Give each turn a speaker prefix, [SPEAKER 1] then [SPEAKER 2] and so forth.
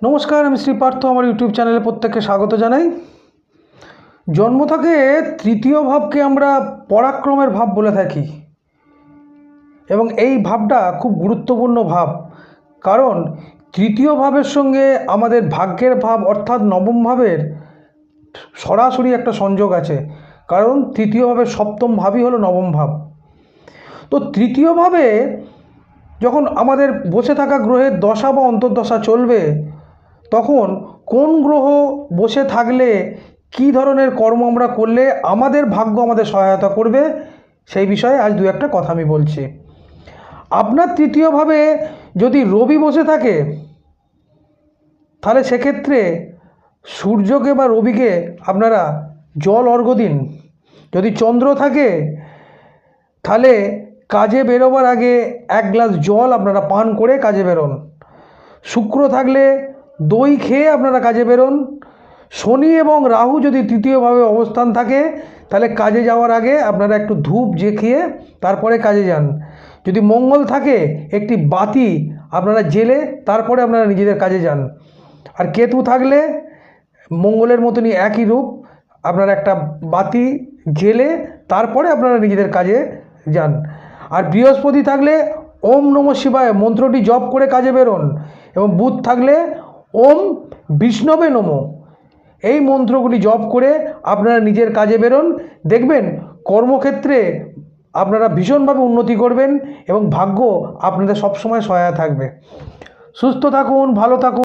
[SPEAKER 1] নমস্কার, আমি শ্রী পার্থ। আমার ইউটিউব চ্যানেলে প্রত্যেককে স্বাগত জানাই। জন্ম থেকে তৃতীয় ভাবকে আমরা পরাক্রমের ভাব বলে থাকি এবং এই ভাবটা খুব গুরুত্বপূর্ণ ভাব, কারণ তৃতীয় ভাবের সঙ্গে আমাদের ভাগ্যের ভাব অর্থাৎ নবম ভাবের সরাসরি একটা সংযোগ আছে, কারণ তৃতীয় ভাবের সপ্তম ভাবই হলো নবম ভাব। তো তৃতীয় ভাবে যখন আমাদের বসে থাকা গ্রহের দশা বা অন্তর্দশা চলবে, তখন কোন গ্রহ বসে থাকলে কী ধরনের কর্ম আমরা করলে আমাদের ভাগ্য আমাদের সহায়তা করবে, সেই বিষয়ে আজ দু একটা কথা আমি বলছি। আপনার তৃতীয়ভাবে যদি রবি বসে থাকে, তাহলে সেক্ষেত্রে সূর্যকে বা রবিকে আপনারা জল অর্ঘ্য দিন। যদি চন্দ্র থাকে, তাহলে কাজে বেরোবার আগে এক গ্লাস জল আপনারা পান করে কাজে বেরোন। শুক্র থাকলে দই খেয়ে আপনারা কাজে বেরোন। শনি এবং রাহু যদি তৃতীয়ভাবে অবস্থান থাকে, তাহলে কাজে যাওয়ার আগে আপনারা একটু ধূপ খেয়ে তারপরে কাজে যান। যদি মঙ্গল থাকে, একটি বাতি আপনারা জেলে তারপরে আপনারা নিজেদের কাজে যান। আর কেতু থাকলে মঙ্গলের মতনই একই রূপ, আপনারা একটা বাতি জেলে তারপরে আপনারা নিজেদের কাজে যান। আর বৃহস্পতি থাকলে ওম নমঃ শিবায় মন্ত্রটি জপ করে কাজে বেরোন, এবং বুধ থাকলে ওম বিষ্ণবে নমঃ এই মন্ত্রগুলি জপ করে আপনারা নিজের কাজে বেরোন। দেখবেন কর্মক্ষেত্রে আপনারা ভীষণভাবে উন্নতি করবেন এবং ভাগ্য আপনাদের সবসময় সহায়তা থাকবে। সুস্থ থাকুন, ভালো থাকুন।